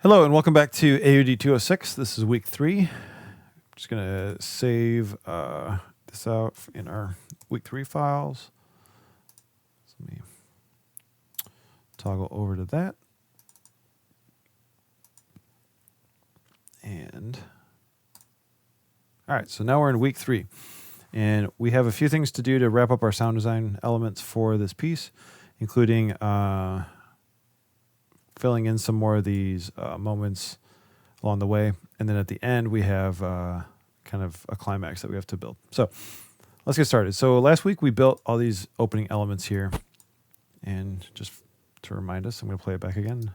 Hello and welcome back to aud206. This is week 3. I'm just going to save this out in our week 3 files. So let me toggle over to that. And all right, so now we're in week 3. And we have a few things to do to wrap up our sound design elements for this piece, including filling in some more of these moments along the way. And then at the end, we have kind of a climax that we have to build. So let's get started. So last week, we built all these opening elements here. And just to remind us, I'm going to play it back again.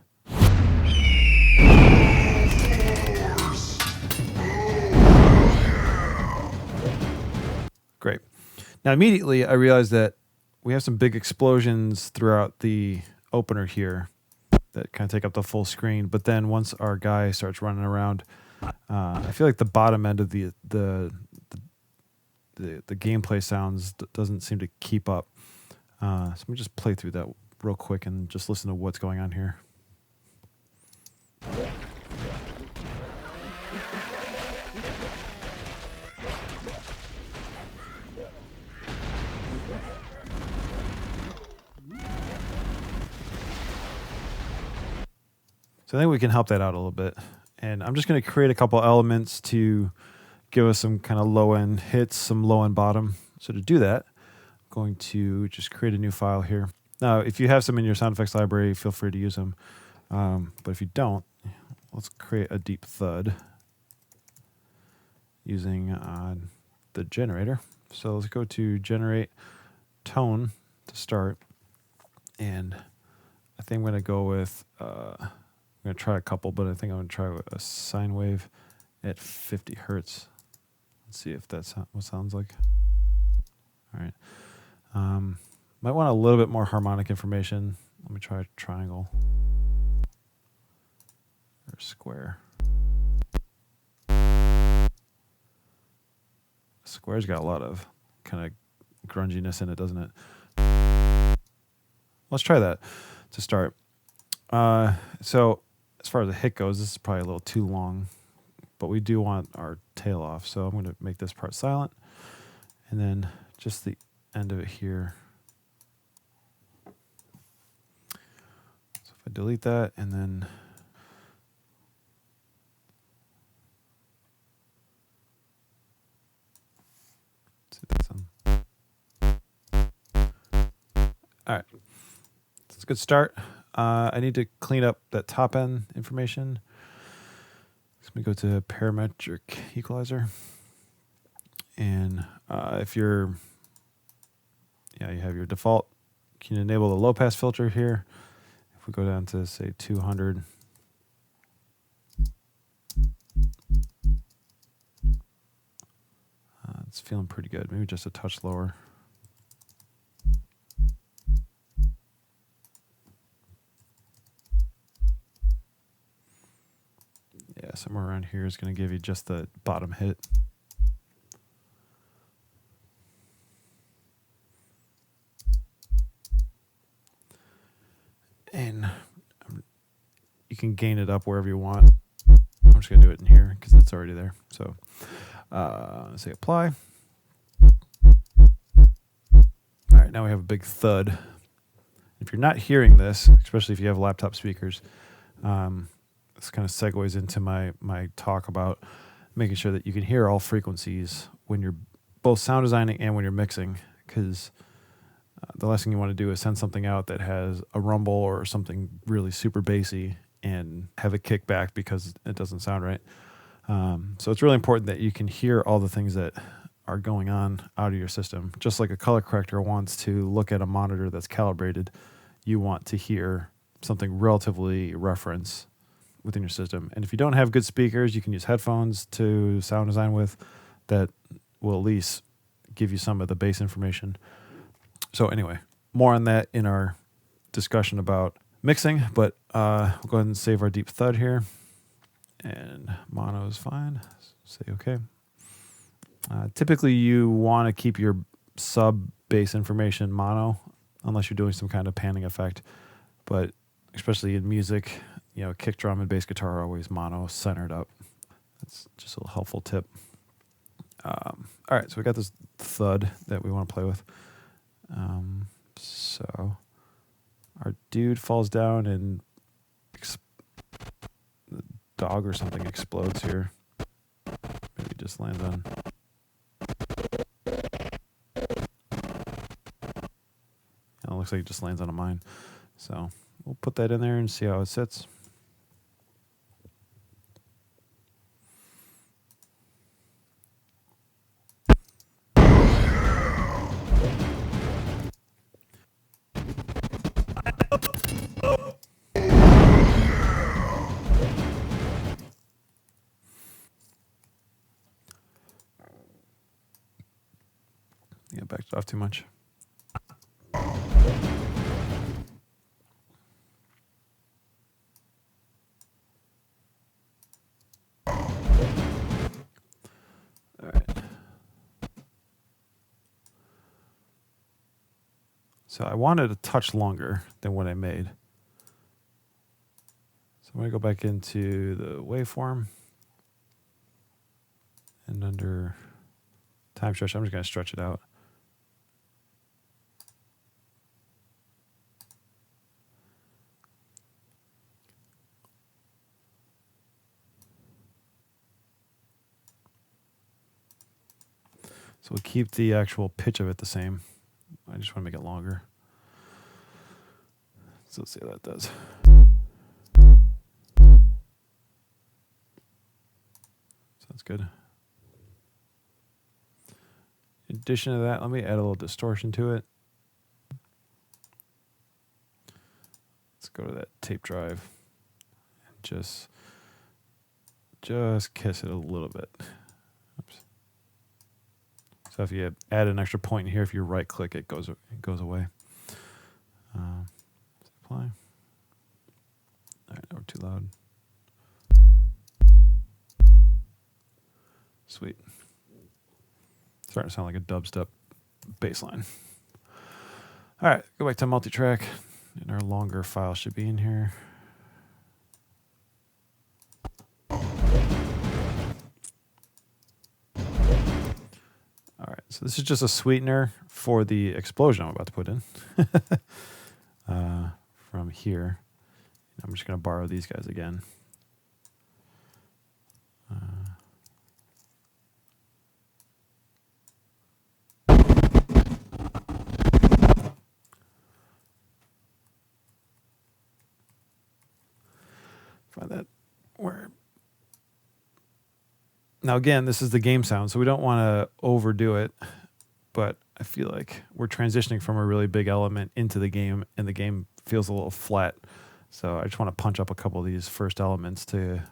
Great. Now, immediately, I realized that we have some big explosions throughout the opener here that kind of take up the full screen. But then once our guy starts running around, I feel like the bottom end of the gameplay sounds doesn't seem to keep up. So let me just play through that real quick and just listen to what's going on here. So I think we can help that out a little bit. And I'm just going to create a couple elements to give us some kind of low-end hits, some low-end bottom. So to do that, I'm going to just create a new file here. Now, if you have some in your sound effects library, feel free to use them. But if you don't, let's create a deep thud using the generator. So let's go to generate tone to start. And I think I'm going to go with... I'm going to try a couple, but I think I'm going to try a sine wave at 50 hertz. Let's see if that's what it sounds like. All right. Might want a little bit more harmonic information. Let me try a triangle or square. Square's got a lot of kind of grunginess in it, doesn't it? Let's try that to start. So as far as the hit goes, this is probably a little too long, but we do want our tail off. So I'm going to make this part silent, and then just the end of it here. So if I delete that, and then see if that's on. All right, that's a good start. I need to clean up that top end information. Let me go to parametric equalizer. And if you have your default, you can enable the low pass filter here. If we go down to say 200. It's feeling pretty good. Maybe just a touch lower. Yeah, somewhere around here is going to give you just the bottom hit. And you can gain it up wherever you want. I'm just going to do it in here because it's already there. So say apply. All right, now we have a big thud. If you're not hearing this, especially if you have laptop speakers, this kind of segues into my talk about making sure that you can hear all frequencies when you're both sound designing and when you're mixing, because the last thing you want to do is send something out that has a rumble or something really super bassy and have it kick back because it doesn't sound right. So it's really important that you can hear all the things that are going on out of your system. Just like a color corrector wants to look at a monitor that's calibrated, you want to hear something relatively reference within your system. And if you don't have good speakers, you can use headphones to sound design with that will at least give you some of the bass information. So anyway, more on that in our discussion about mixing, but we'll go ahead and save our deep thud here. And mono is fine. Say okay. Typically you want to keep your sub bass information mono unless you're doing some kind of panning effect. But especially in music, you know, kick drum and bass guitar are always mono centered up. That's just a little helpful tip. All right, so we got this thud that we want to play with. So our dude falls down and the dog or something explodes here. Maybe just lands on. It looks like it just lands on a mine. So we'll put that in there and see how it sits. Yeah, backed it off too much. So I wanted a touch longer than what I made. So I'm going to go back into the waveform. And under time stretch, I'm just going to stretch it out. So we'll keep the actual pitch of it the same. I just want to make it longer. So let's see how that does. Sounds good. In addition to that, let me add a little distortion to it. Let's go to that tape drive and just kiss it a little bit. Oops. So if you add an extra point in here, if you right click, it goes away. Apply. All right, now we're too loud. Sweet. Starting to sound like a dubstep bass line. All right, go back to multi-track, and our longer file should be in here. All right, so this is just a sweetener for the explosion I'm about to put in. From here, I'm just going to borrow these guys again. Find that where. Now again, this is the game sound, so we don't want to overdo it, but I feel like we're transitioning from a really big element into the game, and the game feels a little flat. So I just want to punch up a couple of these first elements to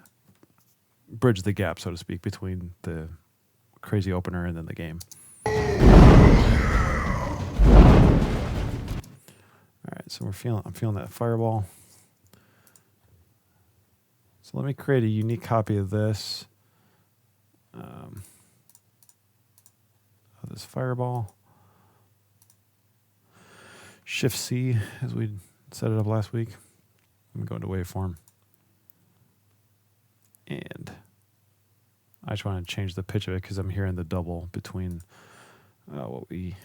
bridge the gap, so to speak, between the crazy opener and then the game. All right, so I'm feeling that fireball. So let me create a unique copy of this. Of this fireball. Shift C, as we set it up last week. I'm going to waveform. And I just want to change the pitch of it because I'm hearing the double between what we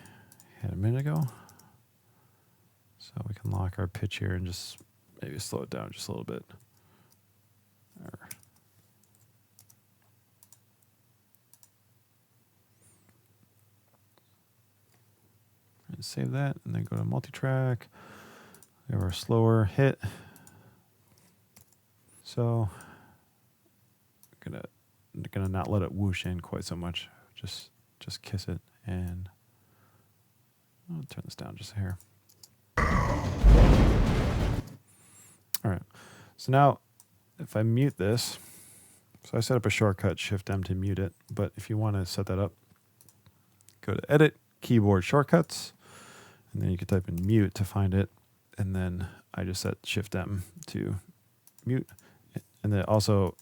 had a minute ago. So we can lock our pitch here and just maybe slow it down just a little bit. And save that, and then go to multi-track. We have our slower hit. So I'm gonna not let it whoosh in quite so much. Just kiss it, and I'll turn this down just a hair. All right. So now, if I mute this, so I set up a shortcut, Shift M to mute it. But if you want to set that up, go to Edit, Keyboard Shortcuts, and then you can type in mute to find it. And then I just set Shift M to mute. And then also,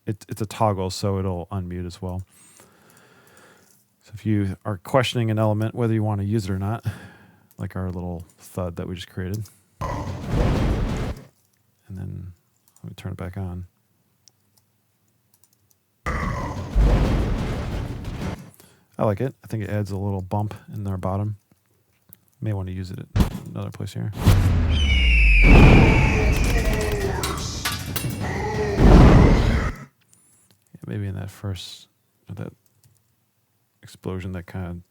it's a toggle, so it'll unmute as well. So if you are questioning an element, whether you want to use it or not, like our little thud that we just created, and then Let me turn it back on. I like it. I think it adds a little bump in our bottom. May want to use it at another place here. Yeah, maybe in that first, that explosion that kind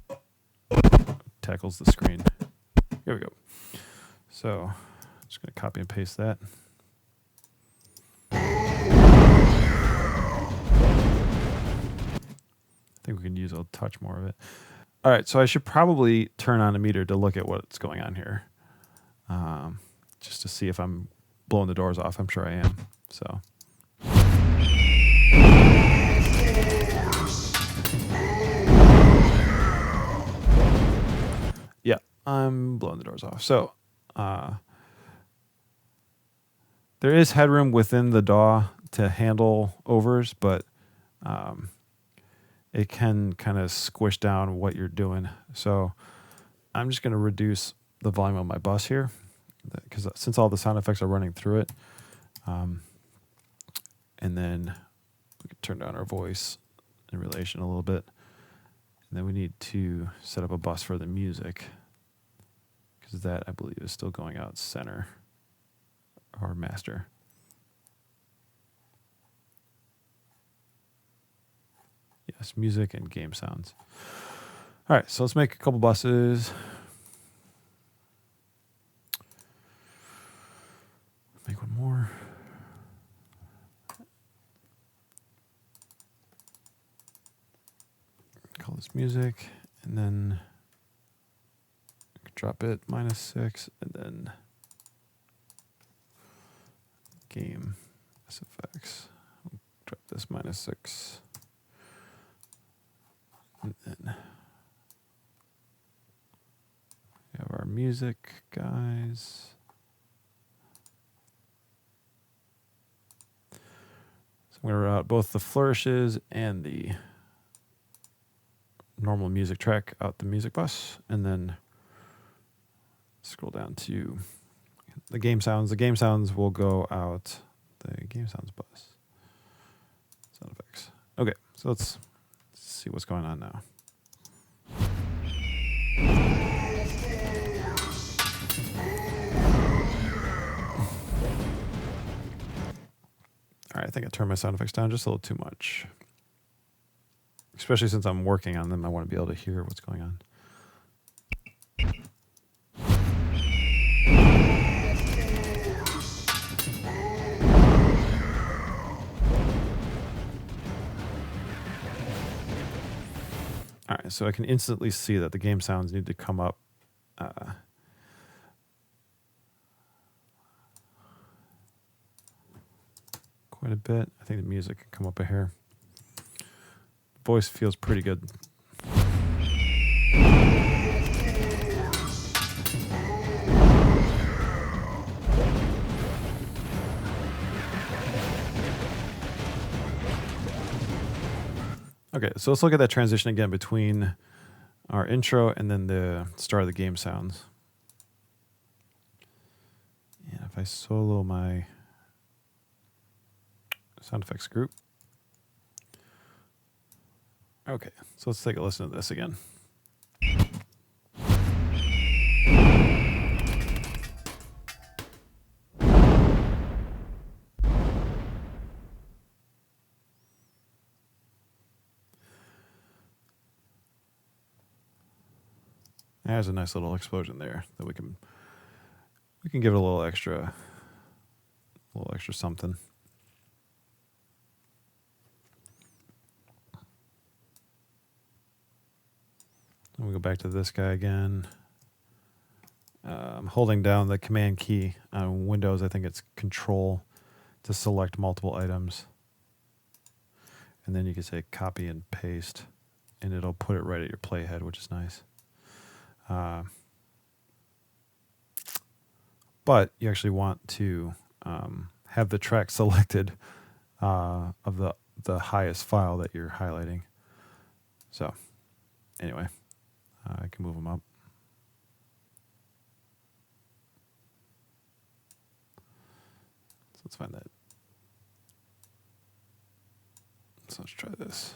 of tackles the screen. Here we go. So, I'm just going to copy and paste that. I think we can use a touch more of it. All right, so I should probably turn on a meter to look at what's going on here, just to see if I'm blowing the doors off. I'm sure I am. So. Yeah, I'm blowing the doors off. So there is headroom within the DAW to handle overs, but it can kind of squish down what you're doing. So I'm just going to reduce the volume of my bus here, because since all the sound effects are running through it, and then we can turn down our voice in relation a little bit. And then we need to set up a bus for the music, because that, I believe, is still going out center or master. Yes, music and game sounds. All right, so let's make a couple buses. Make one more. Call this music, and then drop it -6, and then game SFX. Drop this -6. And then we have our music guys. So I'm going to route both the flourishes and the normal music track out the music bus, and then scroll down to the game sounds. The game sounds will go out the game sounds bus. Sound effects. Okay, so let's see what's going on now. All right, I think I turned my sound effects down just a little too much. Especially since I'm working on them, I want to be able to hear what's going on. All right, so I can instantly see that the game sounds need to come up quite a bit. I think the music can come up a hair. The voice feels pretty good. Okay, so let's look at that transition again between our intro and then the start of the game sounds. And if I solo my sound effects group. Okay, so let's take a listen to this again. There's a nice little explosion there that we can give it a little extra something. And we go back to this guy again. I'm holding down the command key on Windows. I think it's Control to select multiple items. And then you can say copy and paste, and it'll put it right at your playhead, which is nice. But you actually want to have the track selected of the highest file that you're highlighting. So anyway, I can move them up. So Let's find that. So let's try this.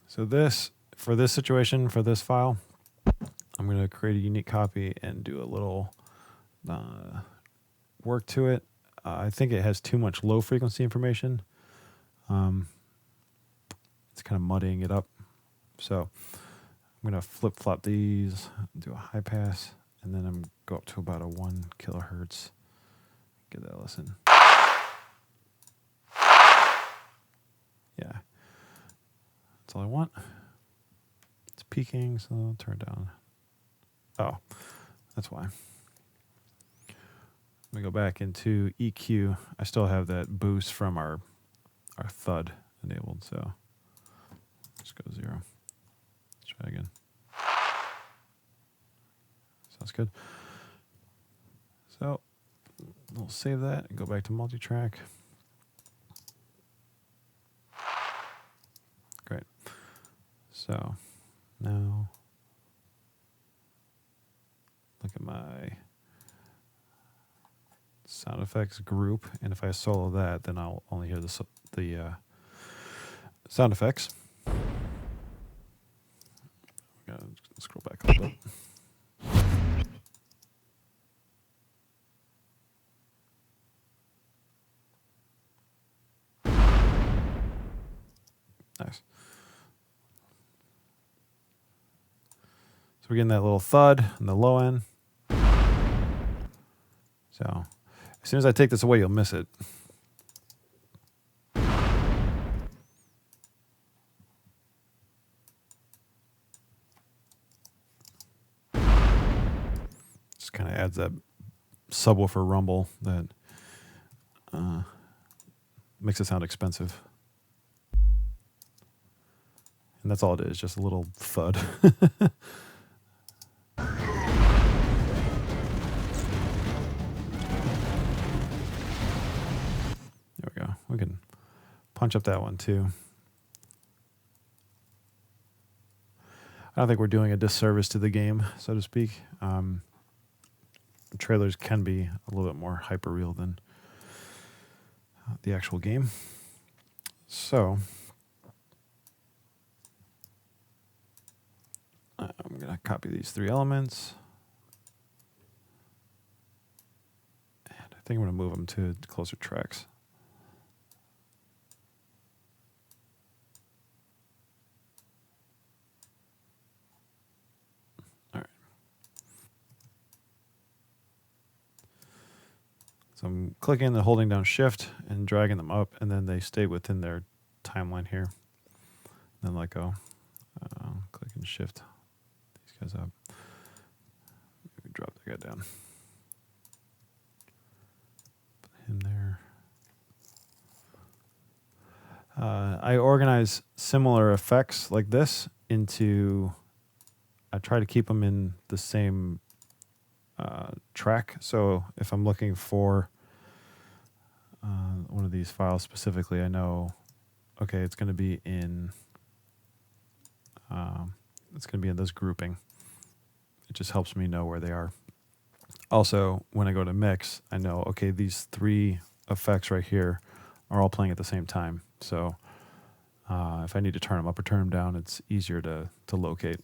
So this, for this situation, for this file, I'm going to create a unique copy and do a little work to it. I think it has too much low frequency information. It's kind of muddying it up. So I'm going to flip-flop these, do a high pass, and then I'm go up to about a 1 kilohertz. Give that a listen. Yeah. That's all I want. It's peaking, so I'll turn it down. Oh, that's why. Let me go back into EQ. I still have that boost from our thud enabled, so let's go 0. Let's try again. Sounds good. So we'll save that and go back to multi-track. Great. So now look at my sound effects group, and if I solo that, then I'll only hear the sound effects. We gotta scroll back a little bit. Nice. So we're getting that little thud on the low end. So as soon as I take this away, you'll miss it. Just kind of adds that subwoofer rumble that makes it sound expensive. And that's all it is, just a little thud. There we go. We can punch up that one too. I don't think we're doing a disservice to the game, so to speak. Trailers can be a little bit more hyper-real than the actual game. So I'm going to copy these 3 elements. And I think I'm going to move them to closer tracks. All right. So I'm clicking and holding down Shift and dragging them up, and then they stay within their timeline here. Then let go. Click and Shift these guys up. Maybe drop that guy down. Put him there. I organize similar effects like this into, I try to keep them in the same track. So if I'm looking for one of these files specifically, I know, okay, it's going to be in this grouping. It just helps me know where they are. Also, when I go to mix, I know, okay, these 3 effects right here are all playing at the same time. So if I need to turn them up or turn them down, it's easier to locate.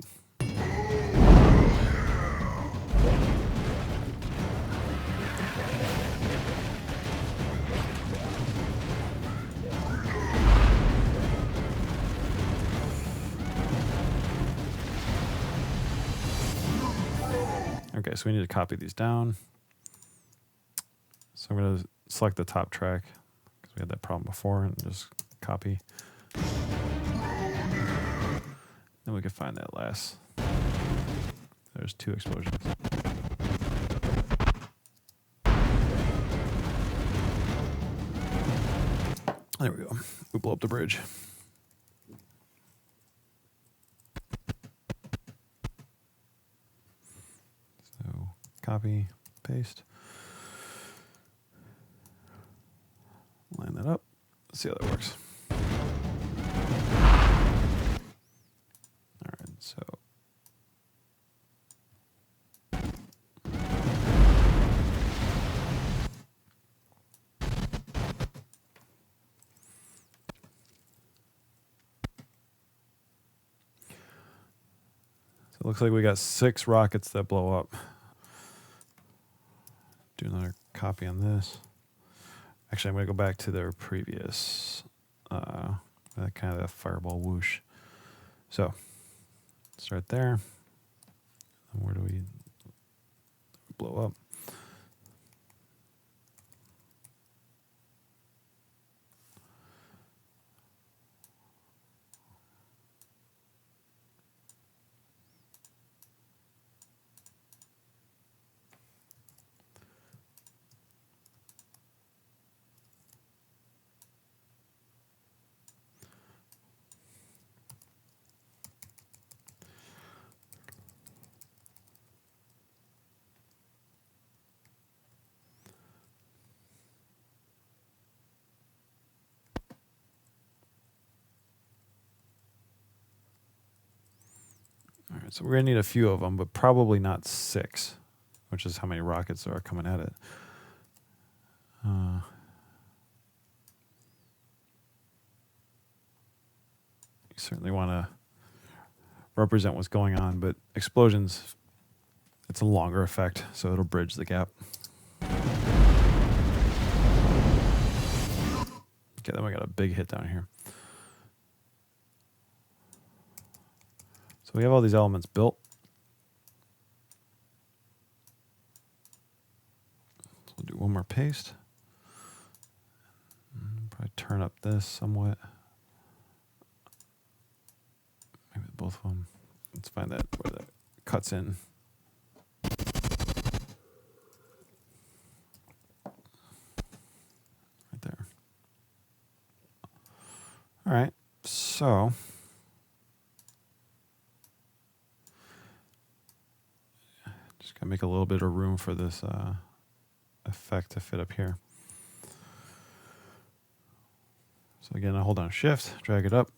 Okay, so we need to copy these down. So I'm going to select the top track because we had that problem before, and just copy. Then we can find that last. There's 2 explosions. There we go. We blow up the bridge. Copy, paste. Line that up. Let's see how that works. All right, so. It looks like we got 6 rockets that blow up. Do another copy on this. Actually, I'm going to go back to their previous, kind of that fireball whoosh. So, start there. And where do we blow up? All right, so we're going to need a few of them, but probably not 6, which is how many rockets are coming at it. You certainly want to represent what's going on, but explosions, it's a longer effect, so it'll bridge the gap. Okay, then we got a big hit down here. So we have all these elements built. So we'll do one more paste. Probably turn up this somewhat. Maybe both of them. Let's find that where that cuts in. Right there. All right, so just gotta make a little bit of room for this effect to fit up here. So again, I hold down Shift, drag it up.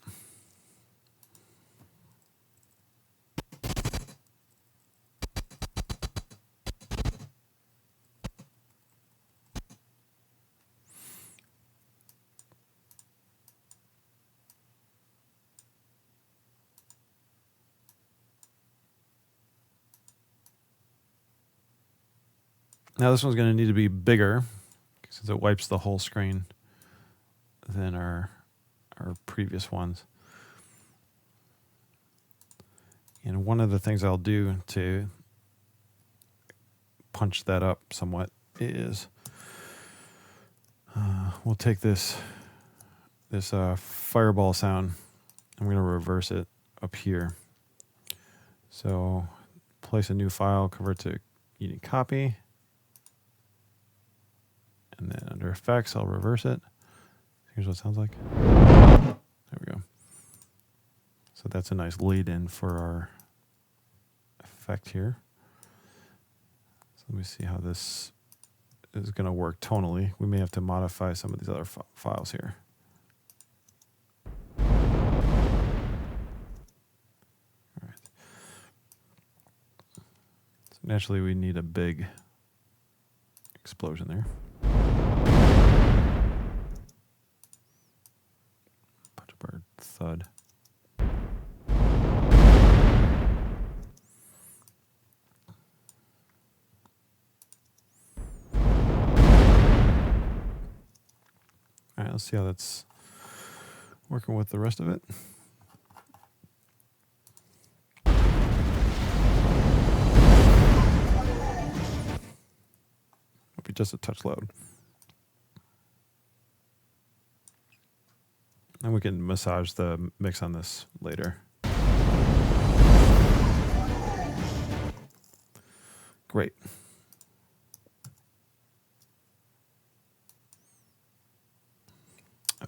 Now this one's going to need to be bigger since it wipes the whole screen than our previous ones. And one of the things I'll do to punch that up somewhat is we'll take this fireball sound. I'm going to reverse it up here. So place a new file, convert to unique copy. And then under effects, I'll reverse it. Here's what it sounds like. There we go. So that's a nice lead in for our effect here. So let me see how this is going to work tonally. We may have to modify some of these other files here. All right. So naturally, we need a big explosion there. Bird thud. All right, let's see how that's working with the rest of it. Might be just a touch loud. And we can massage the mix on this later. Great.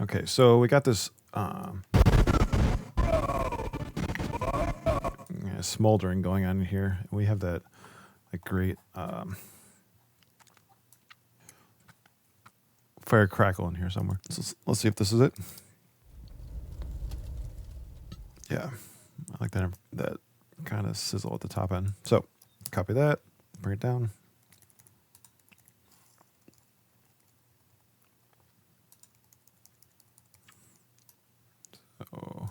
Okay, so we got this smoldering going on here. We have that great fire crackle in here somewhere. So let's see if this is it. Yeah, I like that kind of sizzle at the top end. So copy that, bring it down. So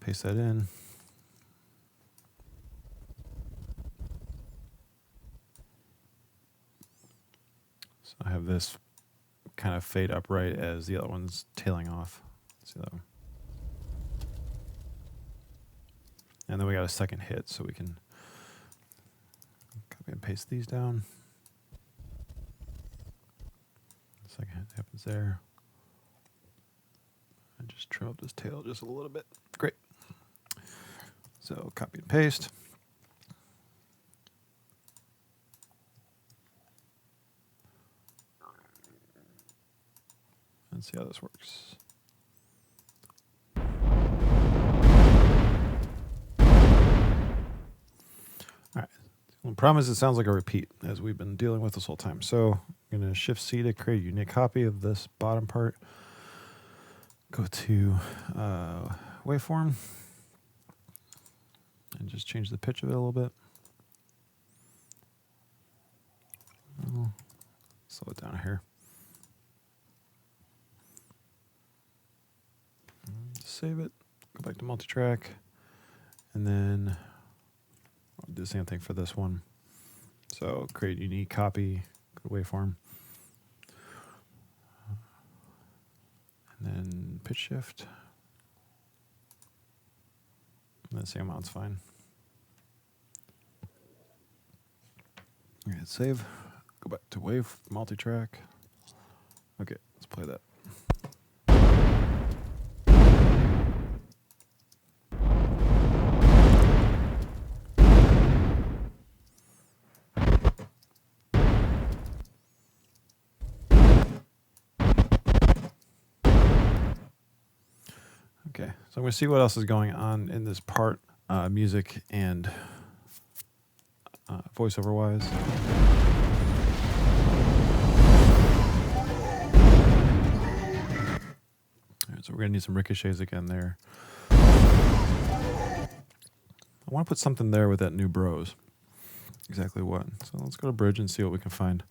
paste that in. So I have this kind of fade upright as the other one's tailing off. See that one? And then we got a second hit, so we can copy and paste these down. Second hit happens there. And just trim up this tail just a little bit. Great. So copy and paste. And see how this works. All right. The problem is it sounds like a repeat, as we've been dealing with this whole time. So I'm going to Shift-C to create a unique copy of this bottom part. Go to waveform. And just change the pitch of it a little bit. Slow it down here. Save it, go back to multi-track, and then I'll do the same thing for this one. So create unique copy, go to waveform, and then pitch shift, and the same amount's fine. Hit save, go back to wave, multi-track. Okay, let's play that. Okay, so I'm going to see what else is going on in this part, music and voiceover-wise. All right, so we're going to need some ricochets again there. I want to put something there with that new bros. Exactly what? So let's go to bridge and see what we can find.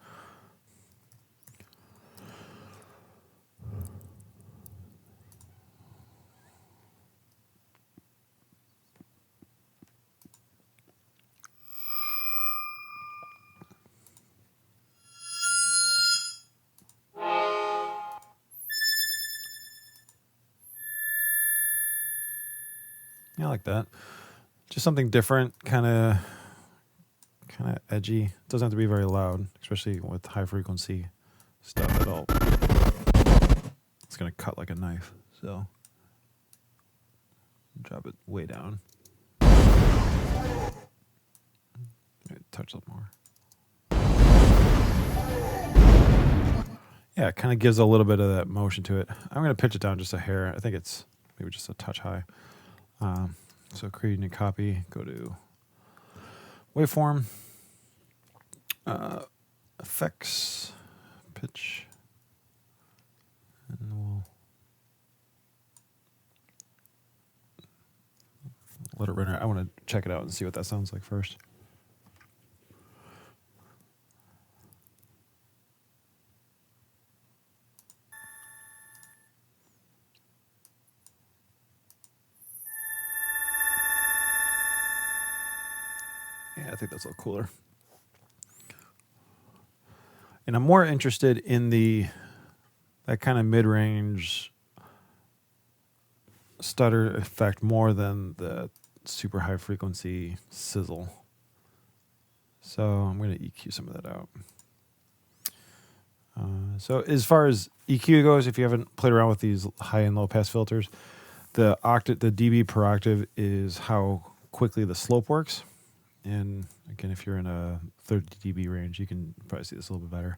Yeah, I like that. Just something different, kind of edgy. It doesn't have to be very loud, especially with high frequency stuff at all. It's gonna cut like a knife, so drop it way down. Touch up more. Yeah, it kind of gives a little bit of that motion to it. I'm gonna pitch it down just a hair. I think it's maybe just a touch high. So create a new copy, go to waveform, effects, pitch, and we'll let it run. I want to check it out and see what that sounds like first. Yeah, I think that's a little cooler. And I'm more interested in that kind of mid-range stutter effect more than the super high frequency sizzle. So I'm going to EQ some of that out. So as far as EQ goes, if you haven't played around with these high and low pass filters, the dB per octave is how quickly the slope works. And again, if you're in a 30 dB range, you can probably see this a little bit better.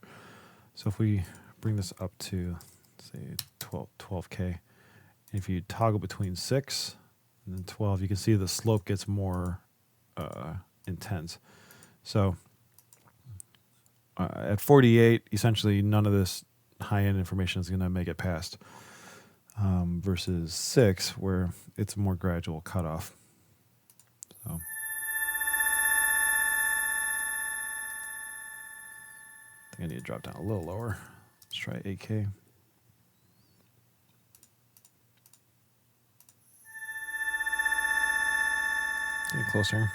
So if we bring this up to, say, 12K, and if you toggle between 6 and then 12, you can see the slope gets more intense. So at 48, essentially none of this high-end information is going to make it past, versus 6, where it's a more gradual cutoff. So I think I need to drop down a little lower. Let's try 8K. Getting closer.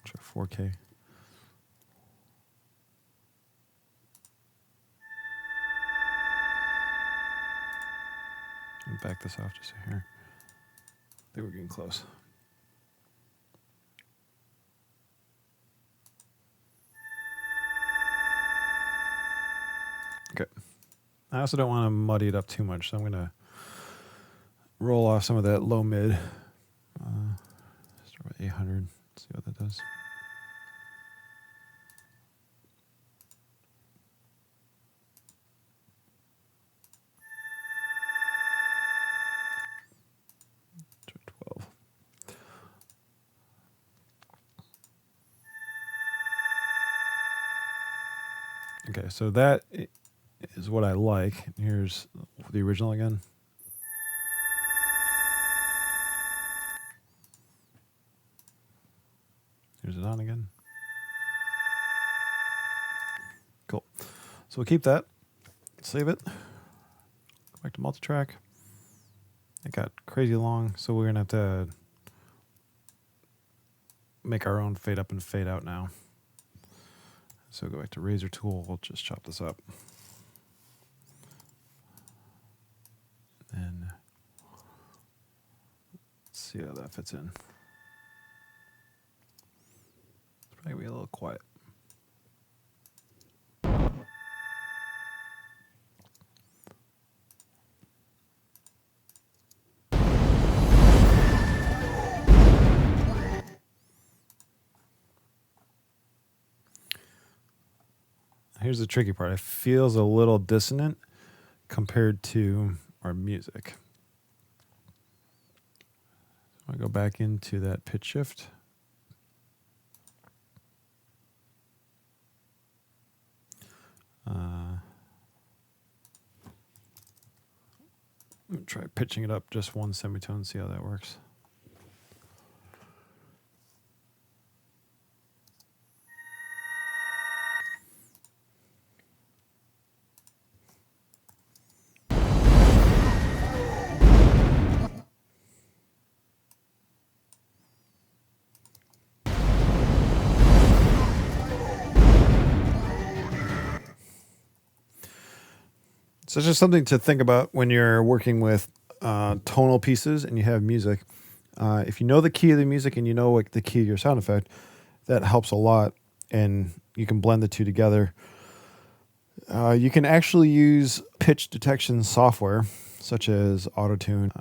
Try 4K. And back this off just a hair. I think we're getting close. Okay. I also don't want to muddy it up too much, so I'm going to roll off some of that low mid. Start with 800. See what that does. Try 12. Okay, so that is what I like. Here's the original again. Here's it on again. Cool. So we'll keep that. Save it. Go back to multi-track. It got crazy long, so we're going to have to make our own fade up and fade out now. So go back to razor tool. We'll just chop this up. And let's see how that fits in. It's probably gonna be a little quiet. Here's the tricky part. It feels a little dissonant compared to our music. So I go back into that pitch shift. I'm going to try pitching it up just one semitone, see how that works. So it's just something to think about when you're working with tonal pieces and you have music. If you know the key of the music and you know what the key of your sound effect, that helps a lot, and you can blend the two together. You can actually use pitch detection software, such as Auto-Tune.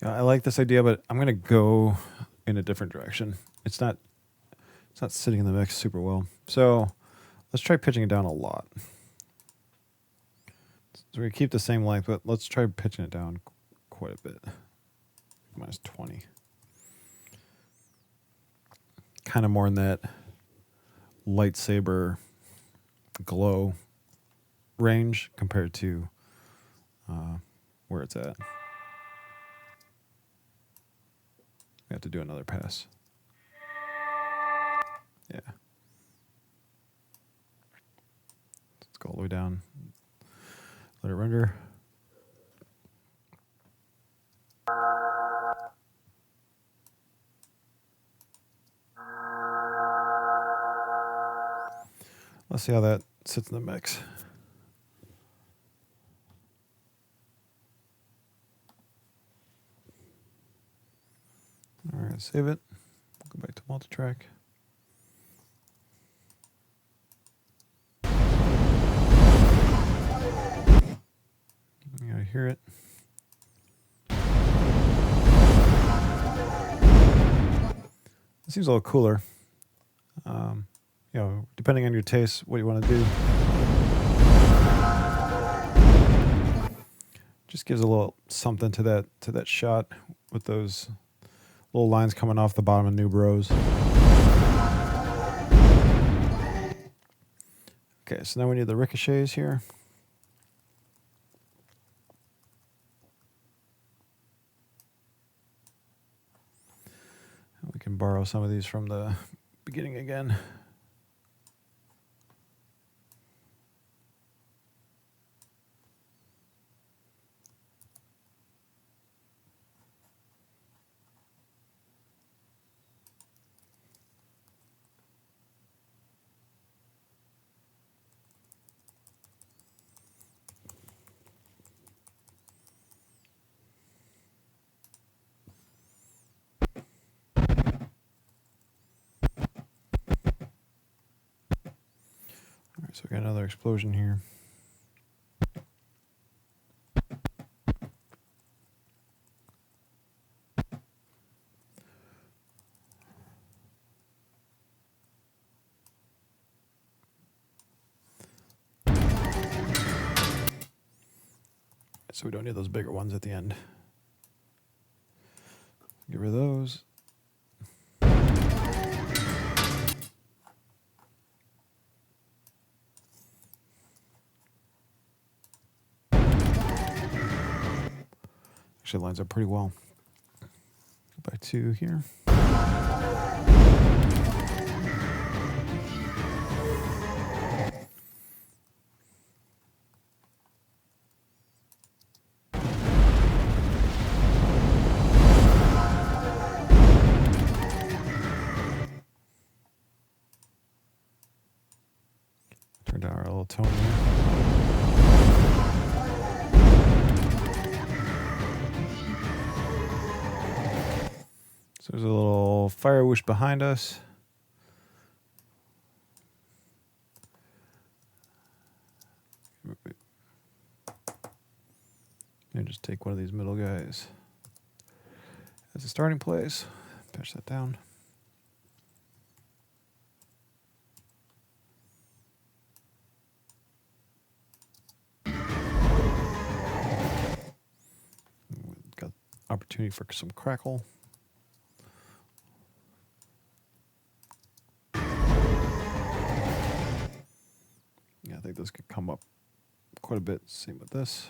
I like this idea, but I'm going to go in a different direction. It's not sitting in the mix super well. So let's try pitching it down a lot. So we're going to keep the same length, but let's try pitching it down quite a bit. Minus 20. Kind of more in that lightsaber glow range compared to where it's at. We have to do another pass. Yeah. Let's go all the way down. Let it render. Let's see how that sits in the mix. All right, save it. Go back to multi-track. You gotta hear it. It seems a little cooler. You know, depending on your taste, what you want to do. Just gives a little something to that shot with those little lines coming off the bottom of noob rows. Okay, so now we need the ricochets here. We can borrow some of these from the beginning again. So we got another explosion here. So we don't need those bigger ones at the end. Get rid of those. Actually lines up pretty well. Go back to here. Turn down our little tone here. So there's a little fire whoosh behind us. And just take one of these middle guys as a starting place. Patch that down. Got opportunity for some crackle. Yeah, I think this could come up quite a bit. Same with this.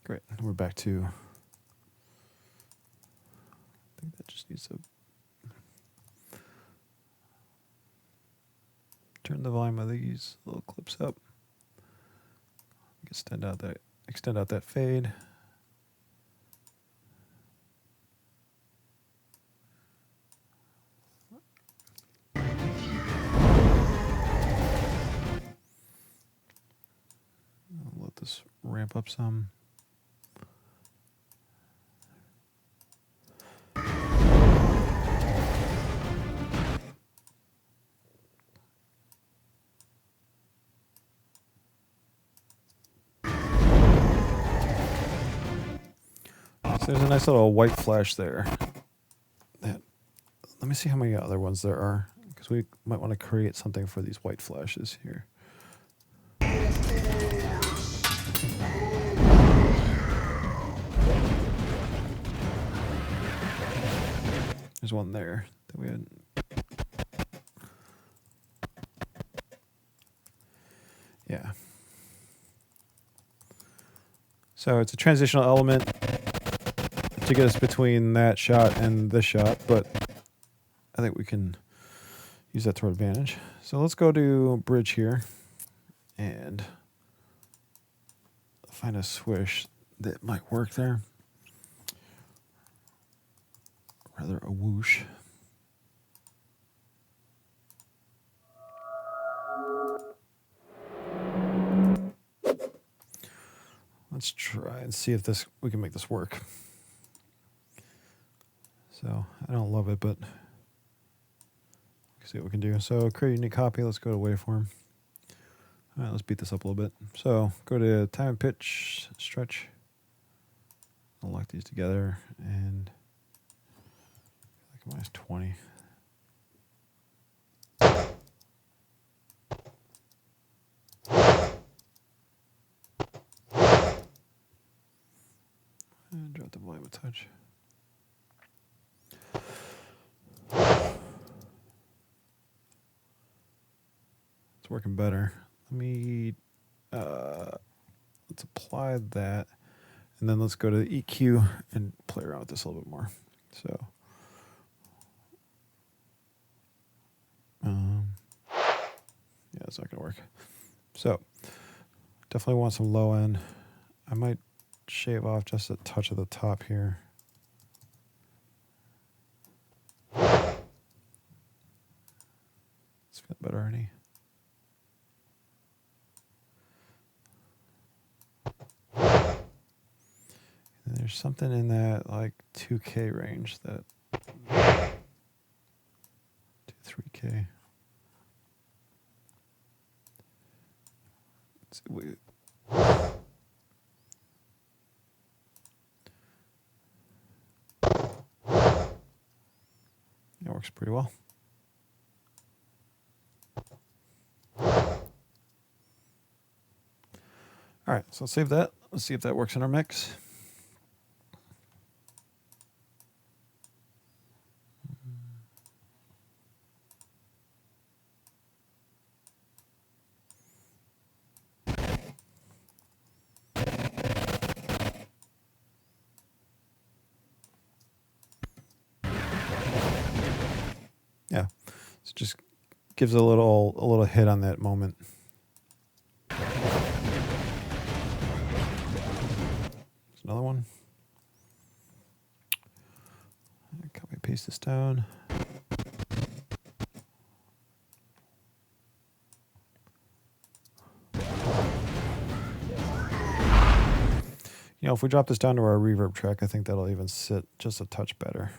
Great. We're back to. I think that just needs to turn the volume of these little clips up. Extend out that fade. I'll let this ramp up some. So there's a nice little white flash there. Let me see how many other ones there are, because we might want to create something for these white flashes here. There's one there that we had. Yeah. So it's a transitional element to get us between that shot and this shot, but I think we can use that to our advantage. So let's go to bridge here and find a swish that might work there. Rather a whoosh. Let's try and see if we can make this work. So I don't love it, but see what we can do. So create a unique copy. Let's go to waveform. All right, let's beat this up a little bit. So go to time and pitch, stretch. I'll lock these together and like -20. And drop the volume a touch. It's working better. Let me let's apply that, and then let's go to the EQ and play around with this a little bit more. So, yeah, it's not gonna work. So, definitely want some low end. I might shave off just a touch of the top here. It's feeling better already. And there's something in that like 2K range that 3K. Let's see, that works pretty well. All right, so let's save that. Let's see if that works in our mix. Yeah, so just gives a little hit on that moment. There's another one. Copy paste this down. You know, if we drop this down to our reverb track, I think that'll even sit just a touch better.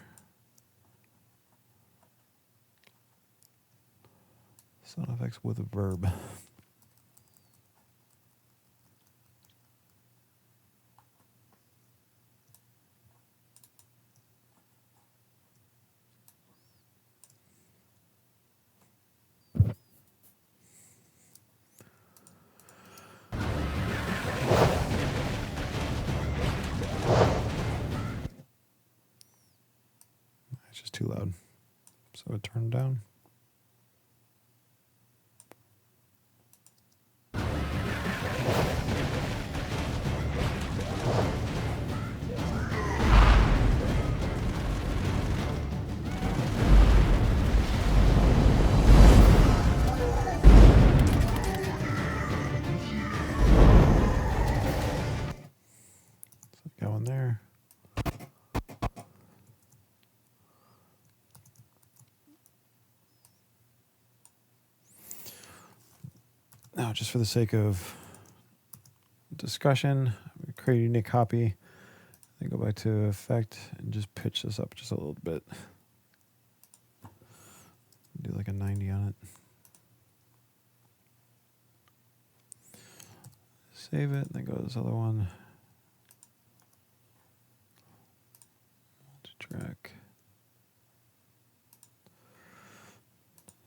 Sound effects with a verb. It's just too loud. So it turned down. Going there. Now, just for the sake of discussion, we create a unique copy. Then go back to effect and just pitch this up just a little bit. Do like a 90 on it. Save it, and then go to this other one. Multi-track.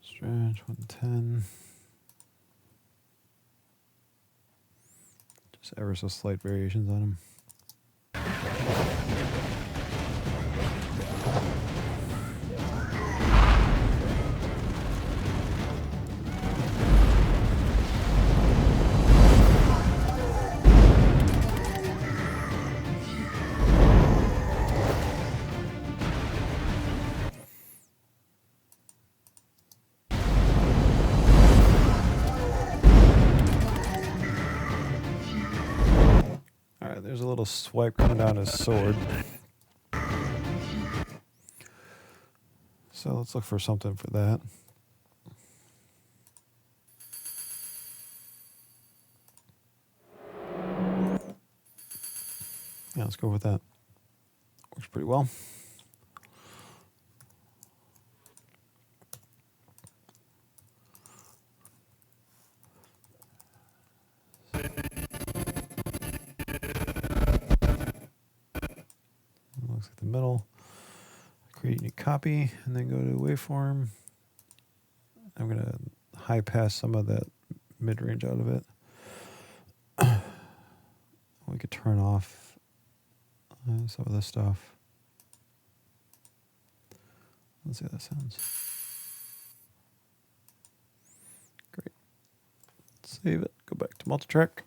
Stretch 110. Just ever so slight variations on them. There's a little swipe coming down his sword. So let's look for something for that. Yeah, let's go with that. Works pretty well. middle, create unique copy, and then go to waveform. I'm going to high pass some of that mid-range out of it. We could turn off some of this stuff. Let's see how that sounds. Great. Save it. Go back to multi-track.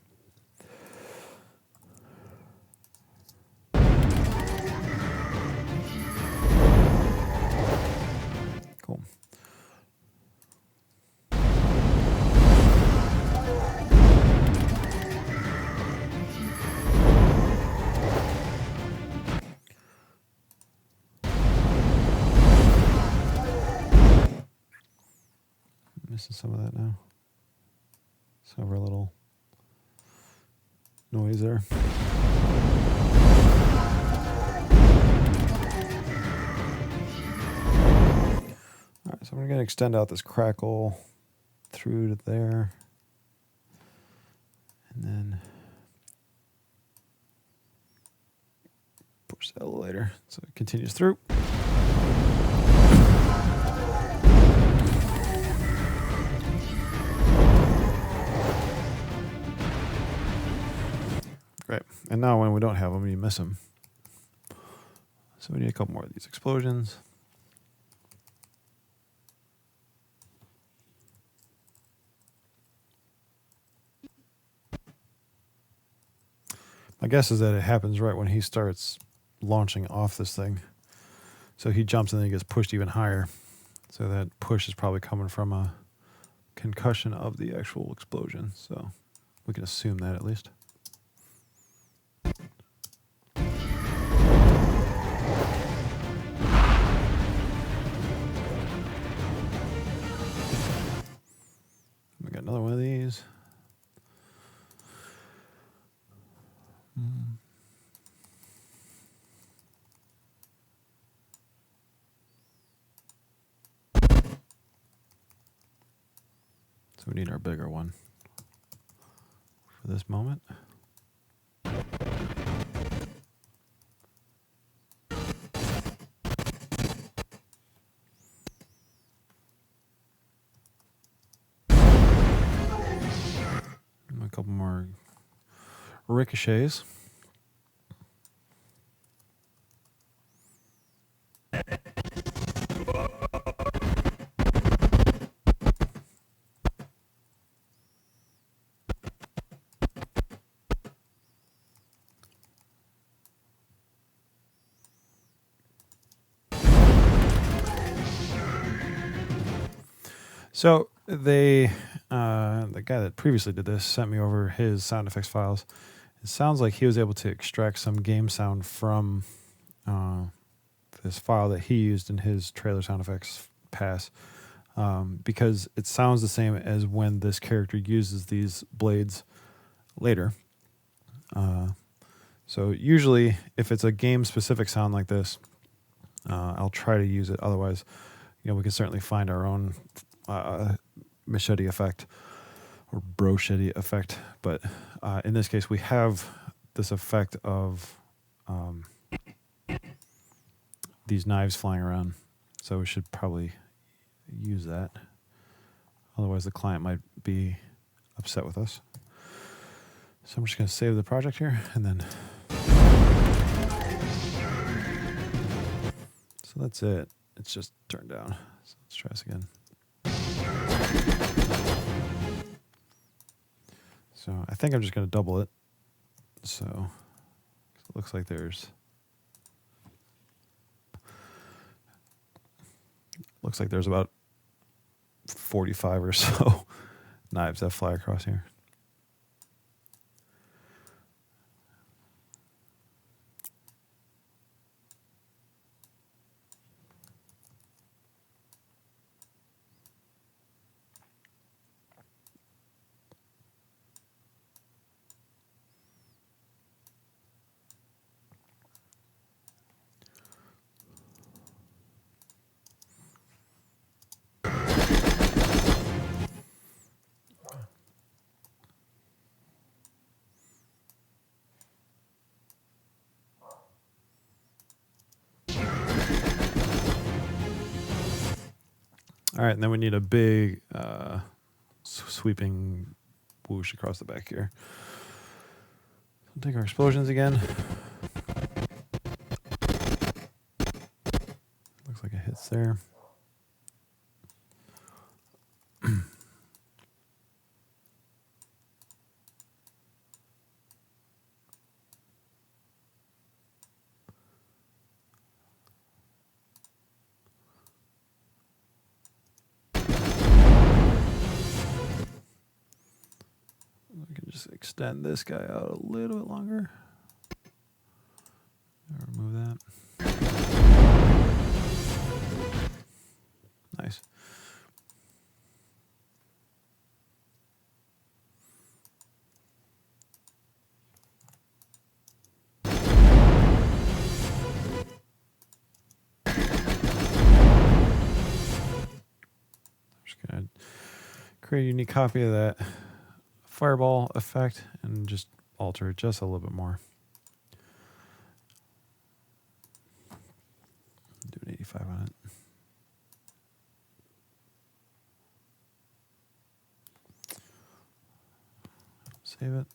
Cool. Missing some of that now. Some of our little noise there. All right, so I'm going to extend out this crackle through to there. And then push that a little later so it continues through. Great. And now when we don't have them, you miss them. So we need a couple more of these explosions. My guess is that it happens right when he starts launching off this thing. So he jumps and then he gets pushed even higher. So that push is probably coming from a concussion of the actual explosion. So we can assume that at least. We got another one of these. So we need our bigger one for this moment. A couple more ricochets. So the guy that previously did this sent me over his sound effects files. It sounds like he was able to extract some game sound from this file that he used in his trailer sound effects pass, because it sounds the same as when this character uses these blades later. So usually, if it's a game-specific sound like this, I'll try to use it. Otherwise, we can certainly find our own machete effect or brochette effect, but in this case we have this effect of these knives flying around, so we should probably use that. Otherwise the client might be upset with us. So I'm just going to save the project here, and then so that's it. It's just turned down. So let's try this again. So I think I'm just going to double it. So it looks like there's about 45 or so knives that fly across here. All right, and then we need a big sweeping whoosh across the back here. So take our explosions again. Looks like it hits there. We can just extend this guy out a little bit longer. Remove that. Nice. I'm just going to create a unique copy of that fireball effect and just alter it just a little bit more. Do an 85 on it. Save it.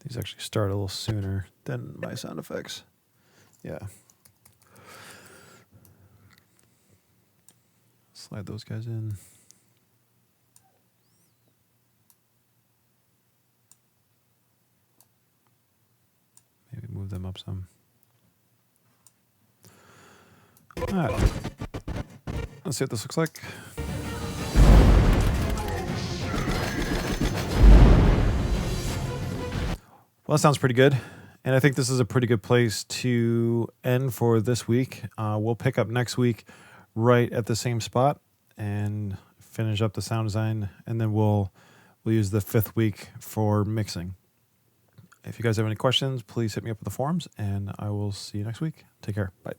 These actually start a little sooner than my sound effects. Yeah. Slide those guys in. Maybe move them up some. All right. Let's see what this looks like. Well, that sounds pretty good. And I think this is a pretty good place to end for this week. We'll pick up next week right at the same spot and finish up the sound design. And then we'll use the 5th week for mixing. If you guys have any questions, please hit me up in the forums, and I will see you next week. Take care. Bye.